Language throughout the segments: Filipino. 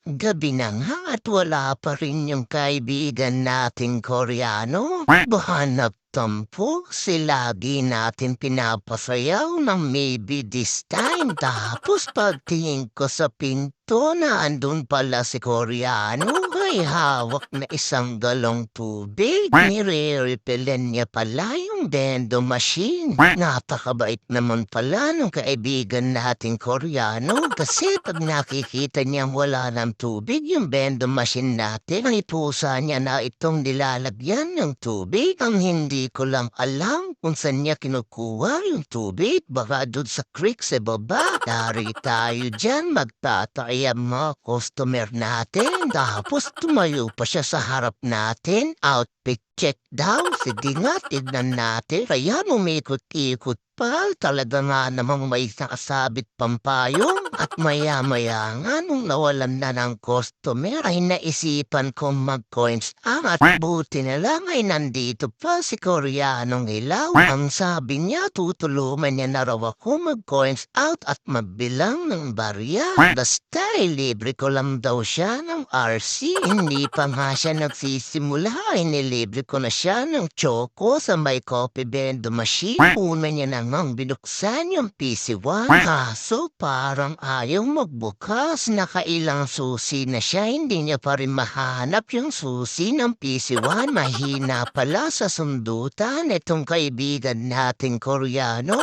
Gabi na nga at wala pa rin yung kaibigan nating Koreano. Bahanap tampo, si lagi natin pinapasayaw ng maybe this time. Tapos pagtingin ko sa pinto na andun pala si Koreano, ay hawak na isang galong tubig. Nire-repellen niya pala yung Dendo machine. Napakabait naman pala ng kaibigan nating Koreano kasi pag nakikita niyang wala ng tubig yung vending machine natin, ay pusa niya na itong nilalagyan ng tubig. Ang hindi ko lang alam kung saan niya kinukuha yung tubig. Baka doon sa creek sa baba. Dari tayo dyan, magtatay ang mga customer natin. Tapos tumayo pa siya sa harap natin. Outfit check daw. Sige nga, tignan natin. Kaya umikot-ikot pa. Talaga nga namang may nakasabit pampayong. At maya-maya nga nung nawalan na ng customer ay naisipan kong mag-coins at buti na lang ay nandito pa si Koreanong Ilaw. Ang sabi niya tutulungan niya na raw ako mag-coins out at magbilang ng barya. Basta libre ko lang daw siya ng RC. Hindi pa nga siya nagsisimula ay nilibre ko na siya ng choco sa may coffee vending machine. Una niya namang binuksan yung PC1. Kaso parang ayaw magbukas. Nakailang susi na siya, hindi niya pa rin mahanap yung susi ng PC1. Mahina pala sa sundutan itong kaibigan nating Koreano.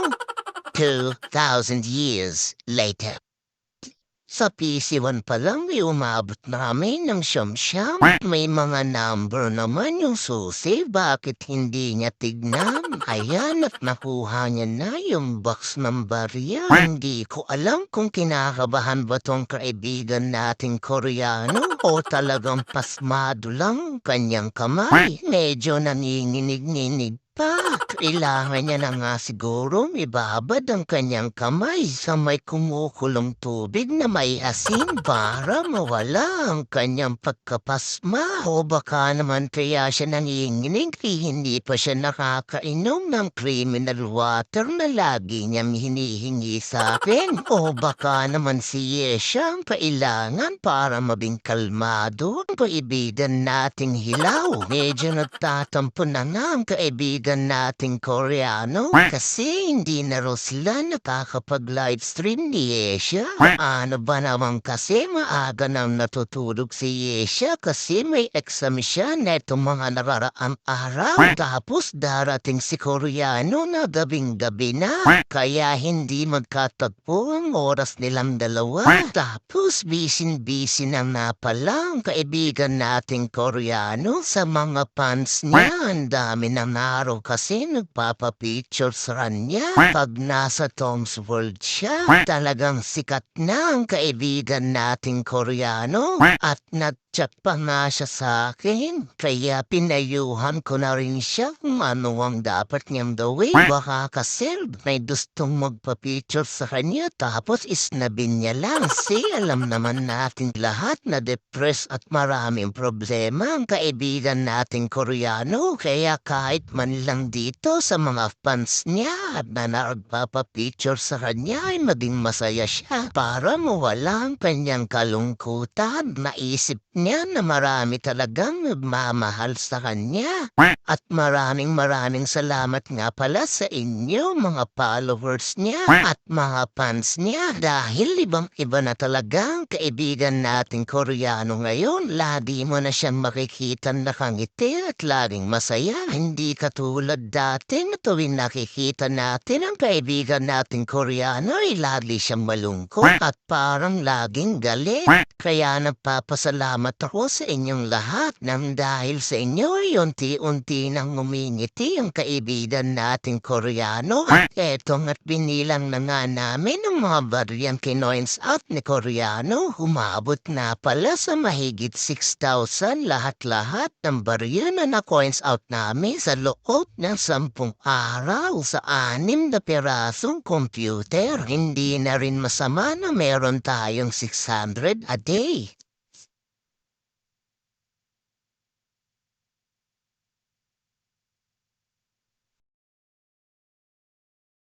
2,000 years later. Sa PC1 pa lang ay umabot namin ng siyam-siyam. May mga number naman yung susi. Bakit hindi niya tignan? Ayan at nakuha niya na yung box ng barya. Hindi ko alam kung kinakabahan ba tong kaibigan nating Koreano o talagang pasmado lang kanyang kamay. Medyo nanginginig-nginig pa. Kailangan niya na nga siguro ibabad ang kanyang kamay sa may kumukulong tubig na may asin para mawala ang kanyang pagkapasma. O baka naman kaya siya nanginginig hindi pa siya nakakainom ng criminal water na lagi niyang hinihingi sa akin. O baka naman si Yesha ang kailangan para mabing kalmado ang kaibigan nating Hilaw. Medyo nagtatampo na nga ang kaibigan nating Koreano kasi hindi na raw sila nakakapag-livestream ni Yesha. Ano ba naman kasi maaga nang natutulog si Yesha kasi may exam siya netong mga nararaang araw. Tapos darating si Koreano na gabing-gabi na kaya hindi magkatagpo ang oras nilang dalawa. Tapos busy na nga pala ang kaibigan nating Koreano sa mga fans niya. Ang dami ng araw kasi nagpapapicture sa kanya. Pag nasa Tom's World siya, talagang sikat na ang kaibigan nating Koreano. At nag-chat pa nga siya sa akin. Kaya pinayuhan ko na rin siya kung ano ang dapat niyang gawin. Baka kasi may gustong magpapicture sa kanya tapos isnabin niya lang. Kasi alam naman natin lahat na depressed at maraming problema ang kaibigan nating Koreano. Kaya kahit man lang dito sa mga fans niya at na nagpapapicture sa kanya ay maging masaya siya para mawala ang kanyang kalungkutan. Naisip niya na marami talagang nagmamahal sa kanya. At maraming salamat nga pala sa inyo mga followers niya at mga fans niya dahil ibang-iba na talagang kaibigan nating Koreano ngayon. Lagi mo na siyang makikita nakangiti at laging masaya. Hindi katulad dati na tuwing nakikita natin ang kaibigan nating Koreano ay lagi siyang malungkot at parang laging galit. Kaya nagpapasalamat ako sa inyong lahat nang dahil sa inyo ay unti-unti nang ngumingiti ang kaibigan nating Koreano. At etong at binilang na nga namin ang mga baryang kinoins out ni Koreano. Humabot na pala sa mahigit 6,000 lahat-lahat ng barya na na-coins out namin sa loob ng 10 araw sa 6 na pirasong computer. Hindi na rin masama na meron tayong 600 a day.